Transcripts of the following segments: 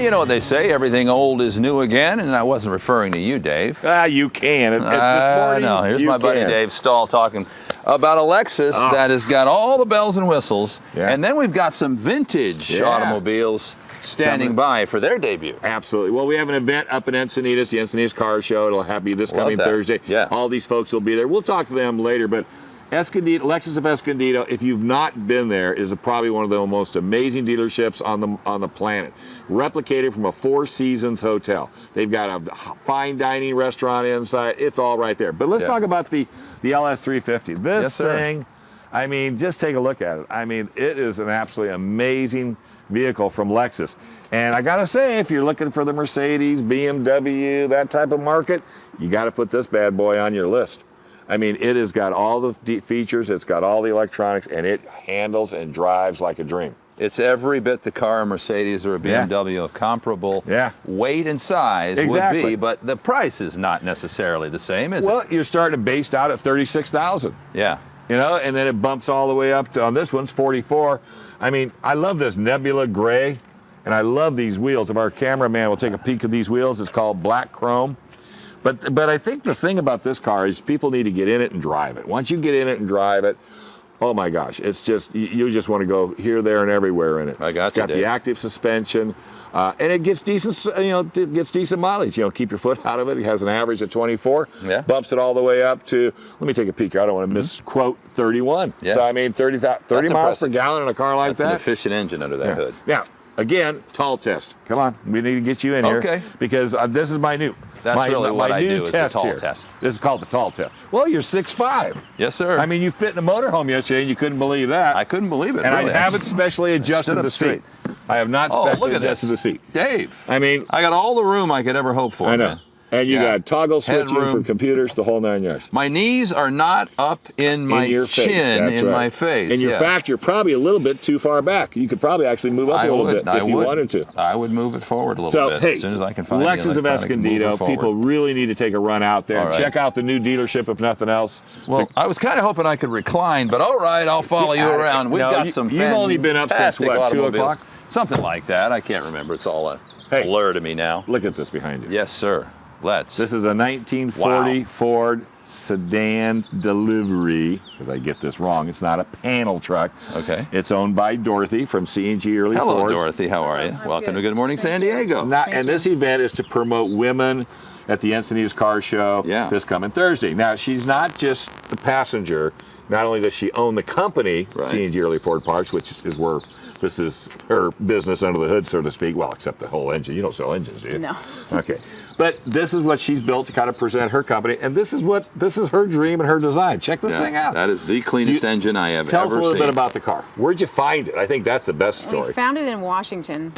You know what they say, everything old is new again, and I wasn't referring to you, Dave. You can. This morning, no, here's my buddy Dave Stahl talking about a Lexus that has got all the bells and whistles, and then we've got some vintage automobiles standing by for their debut. Absolutely. Well, we have an event up in Encinitas, the Encinitas Car Show. It'll be this coming Thursday. Yeah. All these folks will be there. We'll talk to them later, but Escondido, Lexus of Escondido, if you've not been there, is probably one of the most amazing dealerships on the planet. Replicated from a Four Seasons hotel. They've got a fine dining restaurant inside. It's all right there. But let's talk about the LS350. This thing, I mean, just take a look at it. I mean, it is an absolutely amazing vehicle from Lexus. And I gotta say, if you're looking for the Mercedes, BMW, that type of market, you gotta put this bad boy on your list. I mean, it has got all the features, it's got all the electronics, and it handles and drives like a dream. It's every bit the car a Mercedes or a BMW of comparable weight and size would be, but the price is not necessarily the same, is it? Well, you're starting based out at $36,000. Yeah. You know, and then it bumps all the way up to, on this one's 44. I mean, I love this Nebula Gray, and I love these wheels. If our cameraman will take a peek at these wheels, it's called black chrome. But I think the thing about this car is people need to get in it and drive it. Once you get in it and drive it, oh my gosh, it's just, you just want to go here, there, and everywhere in it. It's got the active suspension, and it gets decent, it gets decent mileage. Keep your foot out of it. It has an average of 24. Bumps it all the way up to, let me take a peek here. I don't want to misquote 31. So I mean, 30 miles per gallon in a car like that. That's an efficient engine under that hood. Now, again, tall test. Come on, we need to get you in here because this is my new. That's really what I do, is the tall test. This is called the tall test. Well, you're 6'5". Yes, sir. I mean, you fit in a motorhome yesterday, and you couldn't believe that. I couldn't believe it, And really. I haven't specially adjusted the seat. I have not specially adjusted the seat. Dave, I mean, I got all the room I could ever hope for, I know. man. And you got toggle switching for computers, the whole 9 yards. My knees are not up in my chin, in my face. And in fact, you're probably a little bit too far back. You could probably actually move up a little bit if you wanted to. I would move it forward a little bit as soon as I can find Lexus of Escondido, people really need to take a run out there. Check out the new dealership, if nothing else. Well, I was kind of hoping I could recline, but all right, I'll follow you around. We've got some You've only been up since, what, 2 o'clock? Something like that. I can't remember. It's all a blur to me now. Look at this behind you. Yes, sir. Let's. This is a 1940 Ford sedan delivery, because I get this wrong. It's not a panel truck. Okay. It's owned by Dorothy from C&G Early Fords. Hello, Dorothy. How are you? Welcome to Good Morning San Diego. And this event is to promote women at the Encinitas Car Show this coming Thursday. Now, she's not just the passenger. Not only does she own the company, C&G Early Ford Parts, which is where this is her business under the hood, so to speak. Well, except the whole engine. You don't sell engines, do you? No. Okay. But this is what she's built to kind of present her company, and this is her dream and her design. Check this thing out. That is the cleanest engine I have ever seen. Tell us a little bit about the car. Where'd you find it? I think that's the best story. We found it in Washington.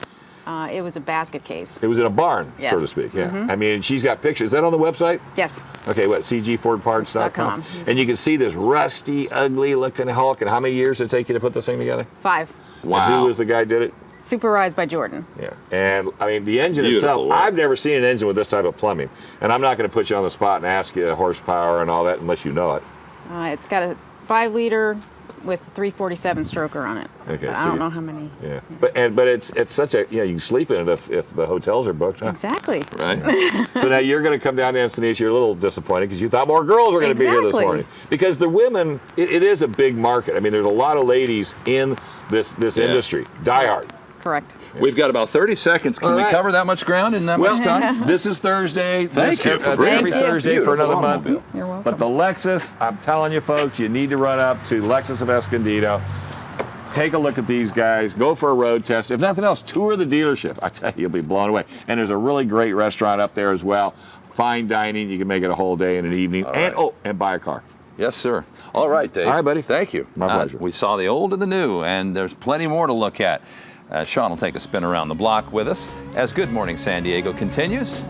It was a basket case. It was in a barn, so to speak. Yeah. I mean, she's got pictures. Is that on the website? Yes. Okay, what, cgfordparts.com? And you can see this rusty, ugly-looking Hulk. And how many years did it take you to put this thing together? 5. Wow. And who was the guy who did it? Supervised by Jordan. Yeah, and I mean, the engine itself, I've never seen an engine with this type of plumbing. And I'm not going to put you on the spot and ask you horsepower and all that unless you know it. It's got a 5-liter with 347 stroker on it. Okay, I don't know how many. Yeah, but it's such a, you can sleep in it if the hotels are booked, huh? Exactly. Right. So now you're going to come down to Encinitas. You're a little disappointed because you thought more girls were going to be here this morning. Because the women, it is a big market. I mean, there's a lot of ladies in this industry. Diehard. Correct. We've got about 30 seconds. Can we cover that much ground in that much time? This is Thursday. Thank you for every Thursday for another month. You're welcome. But the Lexus, I'm telling you folks, you need to run up to Lexus of Escondido. Take a look at these guys. Go for a road test. If nothing else, tour the dealership. I tell you, you'll be blown away. And there's a really great restaurant up there as well. Fine dining. You can make it a whole day and an evening. And buy a car. Yes, sir. All right, Dave. All right, buddy. Thank you. My pleasure. We saw the old and the new, and there's plenty more to look at. Sean will take a spin around the block with us as Good Morning San Diego continues